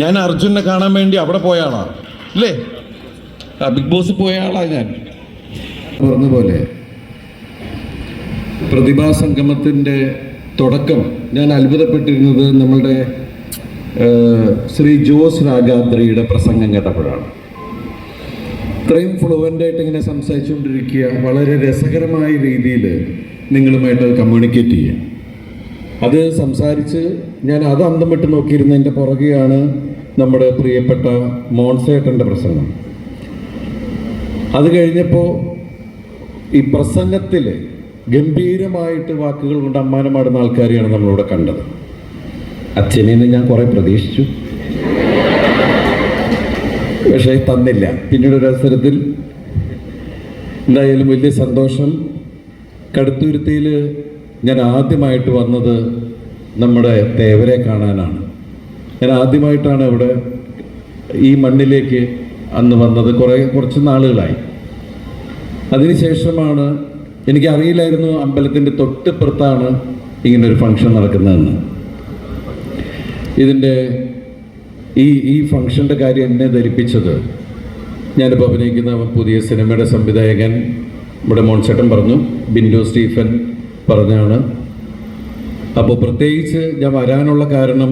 ഞാൻ അർജുനെ കാണാൻ വേണ്ടി അവിടെ പോയ ആളാണ് അല്ലേ, ബിഗ് ബോസ് പോയ ആളാണ് ഞാൻ. പറഞ്ഞതുപോലെ പ്രതിഭാ സംഗമത്തിൻ്റെ തുടക്കം ഞാൻ അത്ഭുതപ്പെട്ടിരുന്നത് നമ്മളുടെ ശ്രീ ജോസ് രാഗാദ്രിയുടെ പ്രസംഗം കേട്ടപ്പോഴാണ്. ഇത്രയും ഫ്ലുവൻ്റായിട്ട് ഇങ്ങനെ സംസാരിച്ചുകൊണ്ടിരിക്കുക, വളരെ രസകരമായ രീതിയിൽ നിങ്ങളുമായിട്ട് കമ്മ്യൂണിക്കേറ്റ് ചെയ്യുക. അത് സംസാരിച്ച് ഞാൻ അത് അന്തം വിട്ട് നോക്കിയിരുന്നതിൻ്റെ പുറകെയാണ് നമ്മുടെ പ്രിയപ്പെട്ട മോൺസേട്ടൻ്റെ പ്രസംഗം. അത് കഴിഞ്ഞപ്പോൾ ഈ പ്രസംഗത്തിൽ ഗംഭീരമായിട്ട് വാക്കുകൾ കൊണ്ട് അമ്മാനമാടുന്ന ആൾക്കാരെയാണ് നമ്മളിവിടെ കണ്ടത്. അച്ഛനിൽ നിന്ന് ഞാൻ കുറേ പ്രതീക്ഷിച്ചു, പക്ഷേ തന്നില്ല. പിന്നീട് ഒരു അവസരത്തിൽ എന്തായാലും വലിയ സന്തോഷം. കടുത്തുരുത്തിയിൽ ഞാൻ ആദ്യമായിട്ട് വന്നത് നമ്മുടെ തേവരെ കാണാനാണ്. ഞാൻ ആദ്യമായിട്ടാണ് ഇവിടെ ഈ മണ്ണിലേക്ക് അന്ന് വന്നത്. കുറച്ച് നാളുകളായി. അതിനുശേഷമാണ് എനിക്കറിയില്ലായിരുന്നു അമ്പലത്തിൻ്റെ തൊട്ടിപ്പുറത്താണ് ഇങ്ങനൊരു ഫംഗ്ഷൻ നടക്കുന്നതെന്ന്. ഇതിൻ്റെ ഈ ഫംഗ്ഷൻ്റെ കാര്യം എന്നെ ധരിപ്പിച്ചത്, ഞാനിപ്പോൾ അഭിനയിക്കുന്ന പുതിയ സിനിമയുടെ സംവിധായകൻ ഇവിടെ മോൺസേട്ടൻ പറഞ്ഞു, ബിൻഡോ സ്റ്റീഫൻ പറഞ്ഞാണ്. അപ്പോൾ പ്രത്യേകിച്ച് ഞാൻ വരാനുള്ള കാരണം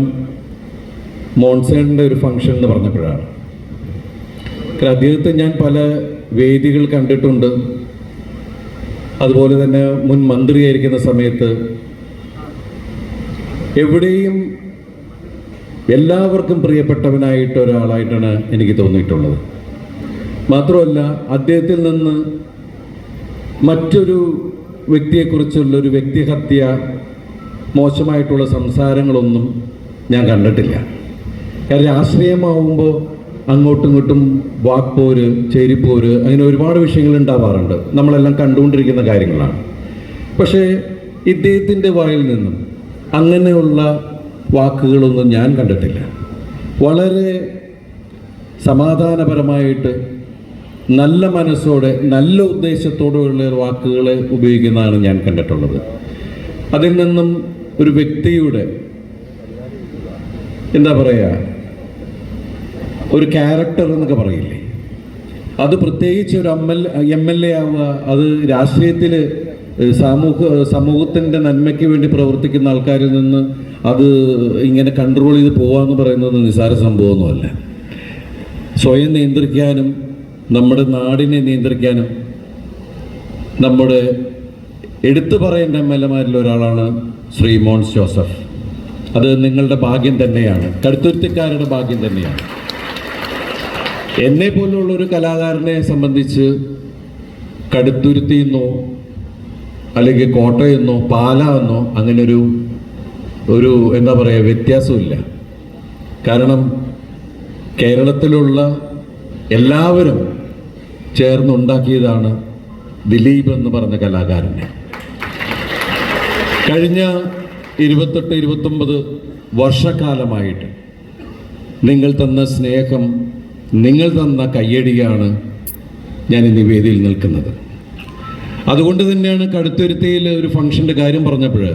മോൺസേട്ടൻ്റെ ഒരു ഫംഗ്ഷൻ എന്ന് പറഞ്ഞപ്പോഴാണ്. അദ്ദേഹത്തെ ഞാൻ പല വേദികൾ കണ്ടിട്ടുണ്ട്. അതുപോലെ തന്നെ മുൻ മന്ത്രിയായിരിക്കുന്ന സമയത്ത് എവിടെയും എല്ലാവർക്കും പ്രിയപ്പെട്ടവനായിട്ട് ഒരാളായിട്ടാണ് എനിക്ക് തോന്നിയിട്ടുള്ളത്. മാത്രമല്ല അദ്ദേഹത്തിൽ നിന്ന് മറ്റൊരു വ്യക്തിയെക്കുറിച്ചുള്ളൊരു വ്യക്തിഹത്യ, മോശമായിട്ടുള്ള സംസാരങ്ങളൊന്നും ഞാൻ കണ്ടിട്ടില്ല. കാരണം രാഷ്ട്രീയമാവുമ്പോൾ അങ്ങോട്ടും ഇങ്ങോട്ടും വാക്പോര്, ചേരിപ്പോര്, അങ്ങനെ ഒരുപാട് വിഷയങ്ങൾ ഉണ്ടാവാറുണ്ട്. നമ്മളെല്ലാം കണ്ടുകൊണ്ടിരിക്കുന്ന കാര്യങ്ങളാണ്. പക്ഷേ ഇദ്ദേഹത്തിൻ്റെ വായിൽ നിന്നും അങ്ങനെയുള്ള വാക്കുകളൊന്നും ഞാൻ കണ്ടിട്ടില്ല. വളരെ സമാധാനപരമായിട്ട് നല്ല മനസ്സോടെ നല്ല ഉദ്ദേശത്തോടെയുള്ള വാക്കുകളെ ഉപയോഗിക്കുന്നതാണ് ഞാൻ കണ്ടിട്ടുള്ളത്. അതിൽ നിന്നും ഒരു വ്യക്തിയുടെ എന്താ പറയുക, ഒരു ക്യാരക്ടർ എന്നൊക്കെ പറയില്ലേ, അത് പ്രത്യേകിച്ച് ഒരു എം.എൽ.എ ആവുക, അത് രാഷ്ട്രീയത്തിൽ സമൂഹത്തിൻ്റെ നന്മയ്ക്ക് വേണ്ടി പ്രവർത്തിക്കുന്ന ആൾക്കാരിൽ നിന്ന് അത് ഇങ്ങനെ കൺട്രോൾ ചെയ്ത് പോകാമെന്ന് പറയുന്നത് നിസ്സാര സംഭവമൊന്നുമല്ല. സ്വയം നിയന്ത്രിക്കാനും നമ്മുടെ നാടിനെ നിയന്ത്രിക്കാനും നമ്മുടെ എടുത്തു പറയേണ്ട എം.എൽ.എമാരിൽ ഒരാളാണ് ശ്രീ മോൻസ് ജോസഫ്. അത് നിങ്ങളുടെ ഭാഗ്യം തന്നെയാണ്, കടുത്തുരുത്തിക്കാരുടെ ഭാഗ്യം തന്നെയാണ്. എന്നെ പോലുള്ളൊരു കലാകാരനെ സംബന്ധിച്ച് കടുത്തുരുത്തിയെന്നോ അല്ലെങ്കിൽ കോട്ടയെന്നോ പാലാന്നോ അങ്ങനെ ഒരു എന്താ പറയുക വ്യത്യാസമില്ല. കാരണം കേരളത്തിലുള്ള എല്ലാവരും ചേർന്നുണ്ടാക്കിയതാണ് ദിലീപ് എന്ന് പറഞ്ഞ കലാകാരനെ. കഴിഞ്ഞ 28-29 വർഷക്കാലമായിട്ട് നിങ്ങൾ തന്ന സ്നേഹം, നിങ്ങൾ തന്ന കയ്യടിയാണ് ഞാൻ ഇന്ന് വേദിയിൽ നിൽക്കുന്നത്. അതുകൊണ്ട് തന്നെയാണ് കടുത്തുരുത്തിയിൽ ഒരു ഫംഗ്ഷൻ്റെ കാര്യം പറഞ്ഞപ്പോൾ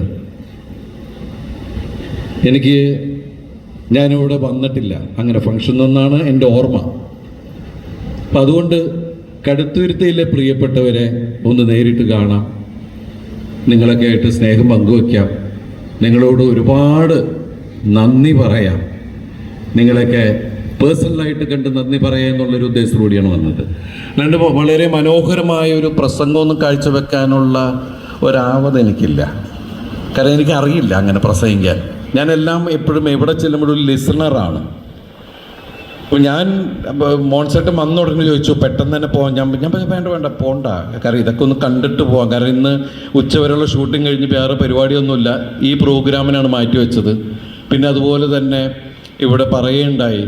ഞാനിവിടെ വന്നിട്ടില്ല അങ്ങനെ ഫംഗ്ഷൻ എന്നാണ് എൻ്റെ ഓർമ്മ. അപ്പം അതുകൊണ്ട് കടുത്തുരുത്തിയിലെ പ്രിയപ്പെട്ടവരെ ഒന്ന് നേരിട്ട് കാണാം, നിങ്ങളൊക്കെ ആയിട്ട് സ്നേഹം പങ്കുവയ്ക്കാം, നിങ്ങളോട് ഒരുപാട് നന്ദി പറയാം, നിങ്ങളൊക്കെ പേഴ്സണലായിട്ട് കണ്ട് നന്ദി പറയുക എന്നുള്ളൊരു ഉദ്ദേശത്തോടെയാണ് വന്നത്. അല്ലാണ്ട് വളരെ മനോഹരമായ ഒരു പ്രസംഗമൊന്നും കാഴ്ചവെക്കാനുള്ള ഒരാവത് എനിക്കില്ല. കാരണം എനിക്കറിയില്ല അങ്ങനെ പ്രസംഗിക്കാൻ. ഞാനെല്ലാം എപ്പോഴും എവിടെ ചെല്ലുമ്പോഴും ഒരു ലിസണറാണ്. അപ്പോൾ ഞാൻ മോൺസേട്ടൻ വന്ന ഉടനെ ചോദിച്ചു പെട്ടെന്ന് തന്നെ പോകാൻ. ഞാൻ വേണ്ട പോകണ്ട, കാരണം ഇതൊക്കെ ഒന്ന് കണ്ടിട്ട് പോകാം. കാരണം ഇന്ന് ഉച്ചവരെയുള്ള ഷൂട്ടിങ് കഴിഞ്ഞ് വേറെ പരിപാടിയൊന്നുമില്ല, ഈ പ്രോഗ്രാമിനാണ് മാറ്റിവെച്ചത്. പിന്നെ അതുപോലെ തന്നെ ഇവിടെ പറയുകയുണ്ടായി,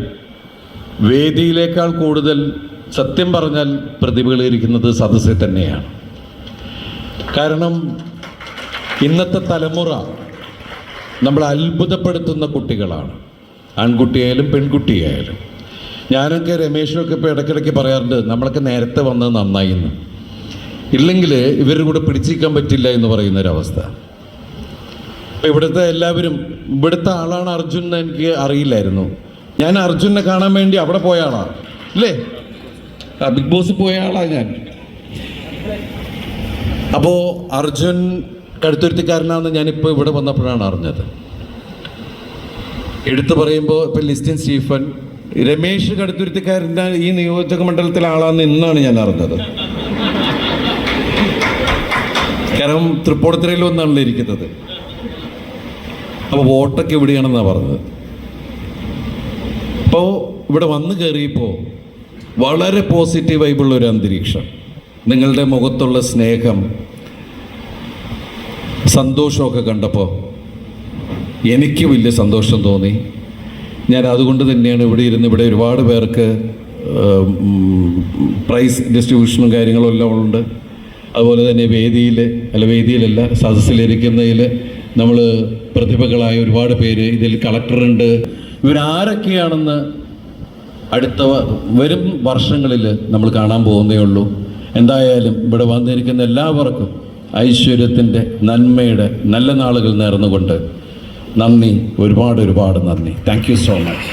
വേദിയിലേക്കാൾ കൂടുതൽ സത്യം പറഞ്ഞാൽ പ്രതിഭകളിരിക്കുന്നത് സദസ്സിൽ തന്നെയാണ്. കാരണം ഇന്നത്തെ തലമുറ നമ്മൾ അത്ഭുതപ്പെടുത്തുന്ന കുട്ടികളാണ്, ആൺകുട്ടിയായാലും പെൺകുട്ടിയായാലും. ഞാനൊക്കെ രമേശൊക്കെ ഇപ്പോൾ ഇടയ്ക്കിടയ്ക്ക് പറയാറുണ്ട്, നമ്മളൊക്കെ നേരത്തെ വന്നത് നന്നായി എന്ന്, ഇല്ലെങ്കിൽ ഇവരുടെ കൂടെ പിടിച്ചിരിക്കാൻ പറ്റില്ല എന്ന് പറയുന്നൊരവസ്ഥ. ഇവിടുത്തെ എല്ലാവരും ഇവിടുത്തെ ആളാണ് അർജുൻ എന്ന് എനിക്ക് അറിയില്ലായിരുന്നു. ഞാൻ അർജുനെ കാണാൻ വേണ്ടി അവിടെ പോയ ആളാണ് അല്ലേ? ബിഗ് ബോസ് പോയ ആളാണ് ഞാൻ. അപ്പോൾ അർജുൻ കടുത്തുരുത്തിക്കാരനാണെന്ന് ഞാനിപ്പോൾ ഇവിടെ വന്നപ്പോഴാണ് അറിഞ്ഞത്. എടുത്തു പറയുമ്പോൾ ഇപ്പം ലിസ്റ്റിൻ സ്റ്റീഫൻ, രമേശ് കടുത്തുരുത്തിക്കാരൻ്റെ ഈ നിയോജക മണ്ഡലത്തിലെ ആളാണെന്ന് ഇന്നാണ് ഞാൻ അറിഞ്ഞത്. കാരണം തൃപ്പൂണിത്തുറയിൽ ഒന്നാണല്ലോ ഇരിക്കുന്നത്. അപ്പോൾ വോട്ടൊക്കെ എവിടെയാണെന്നാണ് പറഞ്ഞത്. അപ്പോൾ ഇവിടെ വന്ന് കയറിയപ്പോൾ വളരെ പോസിറ്റീവ് വൈബുള്ള ഒരു അന്തരീക്ഷം, നിങ്ങളുടെ മുഖത്തുള്ള സ്നേഹം, സന്തോഷമൊക്കെ കണ്ടപ്പോൾ എനിക്ക് വലിയ സന്തോഷം തോന്നി. ഞാൻ അതുകൊണ്ട് തന്നെയാണ് ഇവിടെ ഇരുന്ന് ഇവിടെ ഒരുപാട് പേർക്ക് പ്രൈസ് ഡിസ്ട്രിബ്യൂഷനും കാര്യങ്ങളും എല്ലാം ഉണ്ട്. അതുപോലെ തന്നെ വേദിയിലല്ല സദസ്സിലിരിക്കുന്നതിൽ നമ്മൾ പ്രതിഭകളായ ഒരുപാട് പേര്, ഇതിൽ കളക്ടറുണ്ട്. ഇവരാരൊക്കെയാണെന്ന് അടുത്ത വരും വർഷങ്ങളിൽ നമ്മൾ കാണാൻ പോകുന്നേ ഉള്ളൂ. എന്തായാലും ഇവിടെ വന്നിരിക്കുന്ന എല്ലാവർക്കും ഐശ്വര്യത്തിൻ്റെ, നന്മയുടെ നല്ല നാളുകൾ നേർന്നുകൊണ്ട് നന്ദി, ഒരുപാട് നന്ദി. Thank you so much.